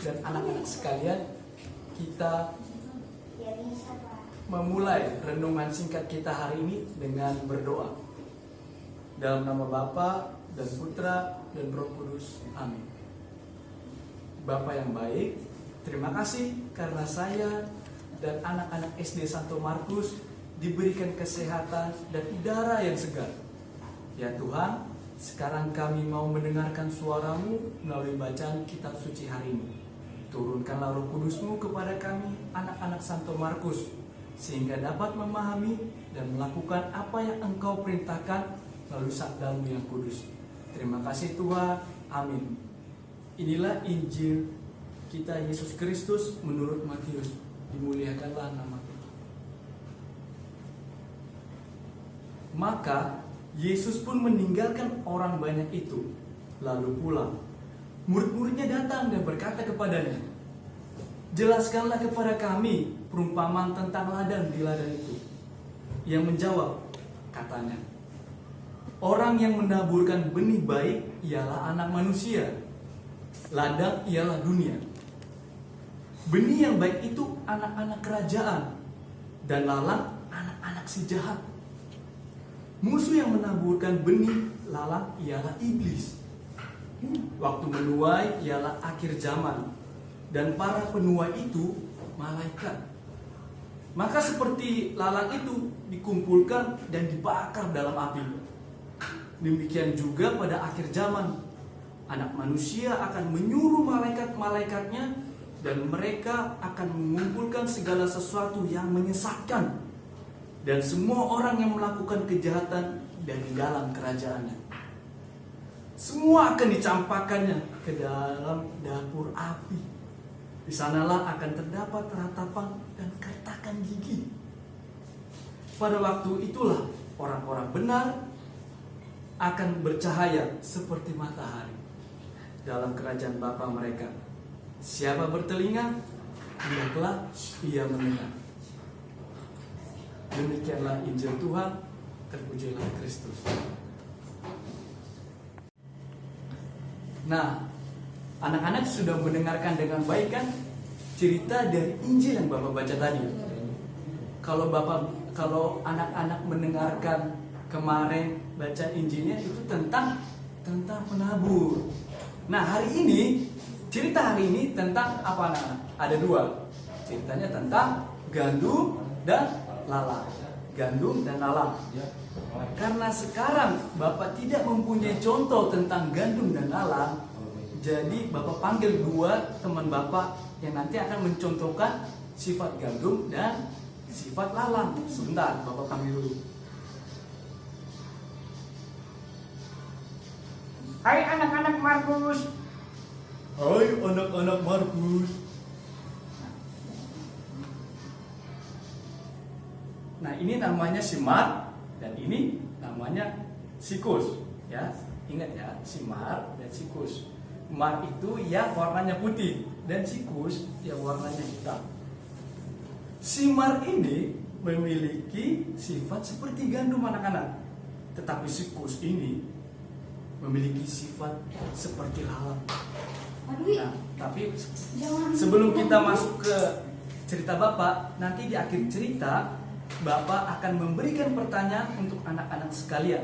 dan anak-anak sekalian, kita memulai renungan singkat kita hari ini dengan berdoa. Dalam nama Bapa dan Putra dan Roh Kudus. Amin. Bapa yang baik, terima kasih karena saya dan anak-anak SD Santo Markus diberikan kesehatan dan udara yang segar. Ya Tuhan, sekarang kami mau mendengarkan suara-Mu melalui bacaan kitab suci hari ini. Turunkanlah Roh Kudus-Mu kepada kami, anak-anak Santo Markus, sehingga dapat memahami dan melakukan apa yang Engkau perintahkan melalui sabda-Mu yang kudus. Terima kasih Tuhan. Amin. Inilah Injil kita Yesus Kristus menurut Matius. Dimuliakanlah nama Tuhan. Maka Yesus pun meninggalkan orang banyak itu, lalu pulang. Murid-muridnya datang dan berkata kepadanya, "Jelaskanlah kepada kami perumpamaan tentang ladang di ladang itu." Yang menjawab, katanya, "Orang yang menaburkan benih baik ialah anak manusia. Ladang ialah dunia. Benih yang baik itu anak-anak kerajaan, dan lalang anak-anak si jahat. Musuh yang menaburkan benih lalang ialah iblis. Waktu menuai ialah akhir zaman, dan para penuai itu malaikat. Maka seperti lalang itu dikumpulkan dan dibakar dalam api. Demikian juga pada akhir zaman, Anak Manusia akan menyuruh malaikat-malaikatnya, dan mereka akan mengumpulkan segala sesuatu yang menyesatkan dan semua orang yang melakukan kejahatan dari dalam kerajaannya. Semua akan dicampakkannya ke dalam dapur api. Di sanalah akan terdapat ratapan dan kertakan gigi. Pada waktu itulah orang-orang benar akan bercahaya seperti matahari dalam kerajaan Bapa mereka. Siapa bertelinga, hendaklah ia mendengar." Demikianlah Injil Tuhan. Terpujilah Kristus. Nah, anak-anak sudah mendengarkan dengan baik kan cerita dari Injil yang Bapak baca tadi. Kalau anak-anak mendengarkan kemarin baca Injilnya itu tentang penabur. Nah, cerita hari ini tentang apa anak-anak? Ada dua. Ceritanya tentang gandum dan lalang. Gandum dan lalang. Karena sekarang Bapak tidak mempunyai contoh tentang gandum dan lalang, jadi Bapak panggil dua teman Bapak yang nanti akan mencontohkan sifat gandum dan sifat lalang. Sebentar, Bapak panggil dulu. Hai anak-anak Markus. Hai anak-anak Markus. Nah, ini namanya Simar dan ini namanya Sikus, ya. Ingat ya, Simar dan Sikus. Mar itu yang warnanya putih dan Sikus yang warnanya hitam. Simar ini memiliki sifat seperti gandum anak-anak, tetapi Sikus ini memiliki sifat seperti lalang. Nah, tapi sebelum kita masuk ke cerita Bapak, nanti di akhir cerita Bapak akan memberikan pertanyaan untuk anak-anak sekalian.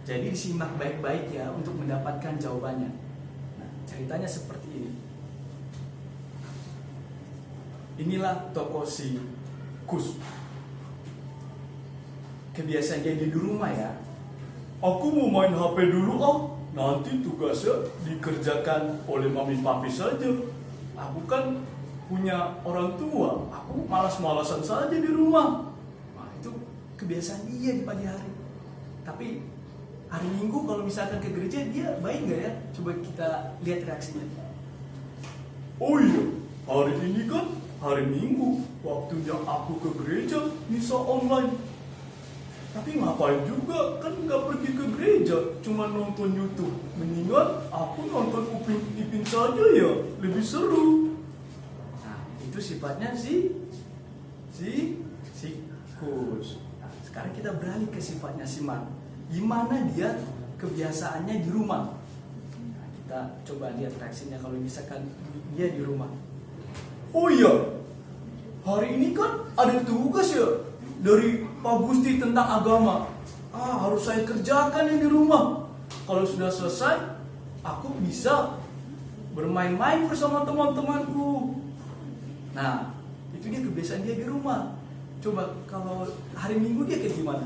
Jadi disimak baik-baik ya untuk mendapatkan jawabannya. Nah, ceritanya seperti ini. Inilah toko si Kus. Kebiasaan dia di rumah ya. "Aku mau main HP dulu nanti tugasnya dikerjakan oleh mami papi saja. Aku kan punya orang tua, aku malas-malasan saja di rumah." Nah, itu kebiasaan dia di pagi hari. Tapi hari Minggu kalau misalkan ke gereja, dia baik gak ya? Coba kita lihat reaksinya. "Oh iya, hari ini kan hari Minggu, waktunya aku ke gereja, misa online. Tapi ngapain juga, kan gak pergi ke gereja, cuma nonton YouTube. Mendingan aku nonton Upin Ipin saja ya, lebih seru." Nah, itu sifatnya Sikus. Nah, sekarang kita beralih ke sifatnya Simar. Gimana dia kebiasaannya di rumah? Nah, kita coba lihat reaksinya kalau misalkan dia di rumah. Oh iya, hari ini kan ada tugas ya dari Pak Gusti tentang agama. Harus saya kerjakan ini di rumah. Kalau sudah selesai, aku bisa bermain-main bersama teman-temanku. Nah, itu dia kebiasaan dia di rumah. Coba kalau hari Minggu dia kayak gimana?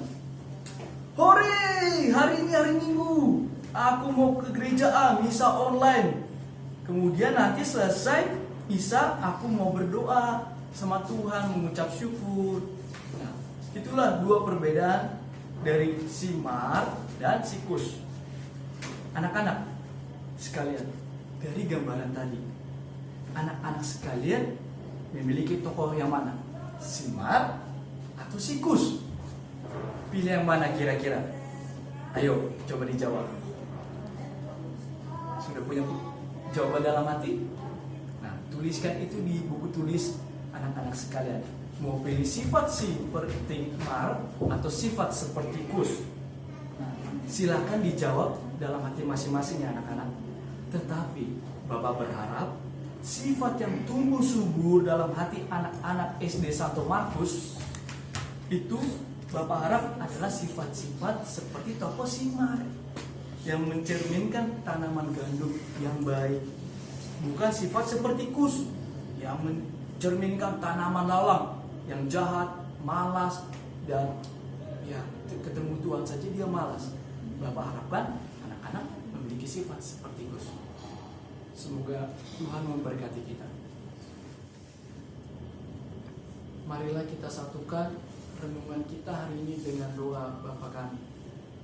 Hore, hari ini hari Minggu. Aku mau ke gereja misa online. Kemudian nanti selesai misa, aku mau berdoa sama Tuhan, mengucap syukur. Nah, itulah dua perbedaan dari si Mar dan si Kus. Anak-anak sekalian, dari gambaran tadi, anak-anak sekalian memiliki tokoh yang mana? Si Mar atau si Kus? Pilih yang mana kira-kira? Ayo, coba dijawab. Sudah punya jawaban dalam hati? Nah, tuliskan itu di buku tulis anak-anak sekalian. Mau pilih sifat seperti Mar atau sifat seperti Kus? Nah, silakan dijawab dalam hati masing-masing ya anak-anak. Tetapi Bapak berharap sifat yang tumbuh subur dalam hati anak-anak SD Santo Markus itu Bapak harap adalah sifat-sifat seperti tokoh si Mar yang mencerminkan tanaman gandum yang baik. Bukan sifat seperti Kus yang mencerminkan tanaman lalang yang jahat, malas, dan ya ketemu Tuhan saja dia malas. Bapak harapkan anak-anak memiliki sifat seperti Kus. Semoga Tuhan memberkati kita. Marilah kita satukan renungan kita hari ini dengan doa Bapa kami.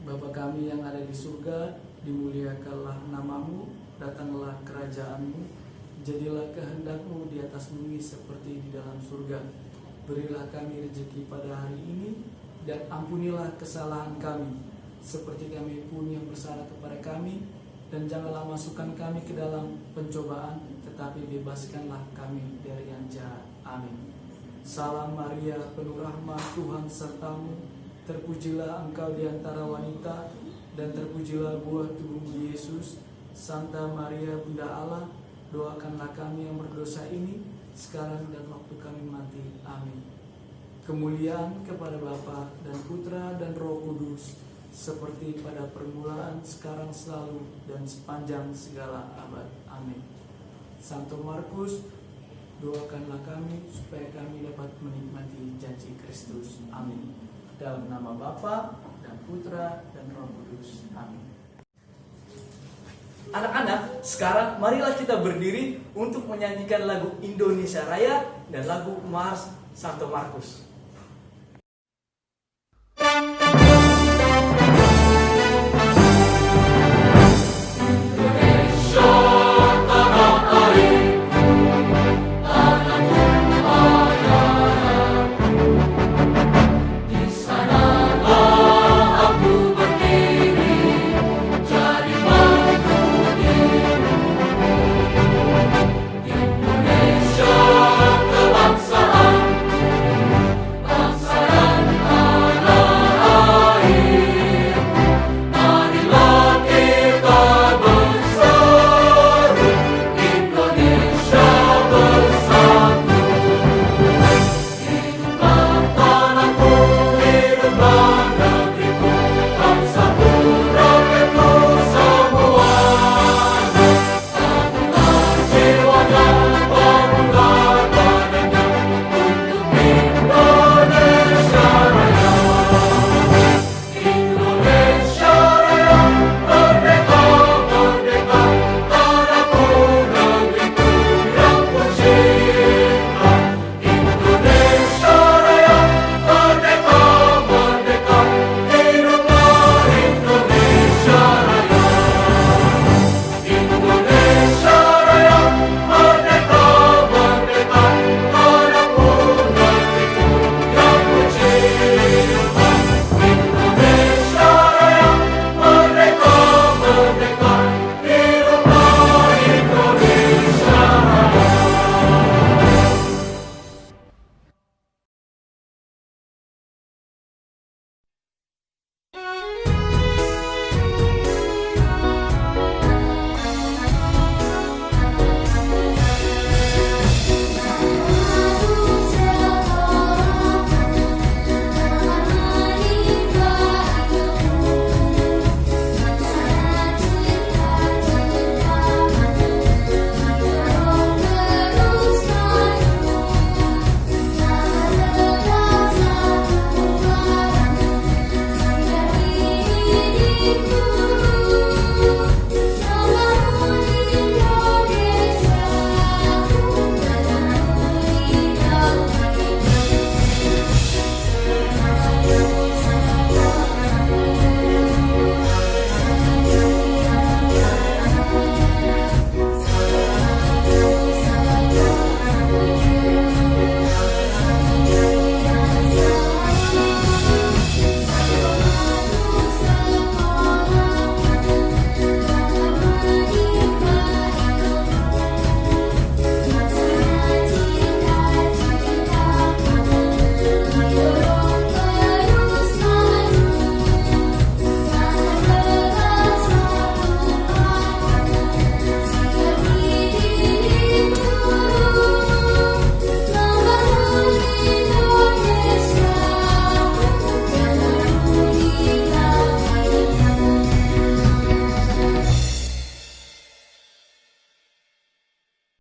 Bapa kami yang ada di surga, dimuliakanlah namamu, datanglah kerajaanmu, jadilah kehendakmu di atas bumi seperti di dalam surga. Berilah kami rezeki pada hari ini, dan ampunilah kesalahan kami, seperti kami pun yang bersalah kepada kami, dan janganlah masukkan kami ke dalam pencobaan, tetapi bebaskanlah kami dari yang jahat. Amin. Salam Maria, penuh rahmat, Tuhan sertamu. Terpujilah engkau di antara wanita, dan terpujilah buah tubuhmu Yesus. Santa Maria, Bunda Allah, doakanlah kami yang berdosa ini, sekarang dan waktu kami mati. Amin. Kemuliaan kepada Bapa dan Putra dan Roh Kudus, seperti pada permulaan, sekarang, selalu, dan sepanjang segala abad. Amin. Santo Markus, doakanlah kami supaya kami dapat menikmati janji Kristus. Amin. Dalam nama Bapa dan Putra dan Roh Kudus. Amin. Anak-anak, sekarang marilah kita berdiri untuk menyanyikan lagu Indonesia Raya dan lagu Mars Santo Markus.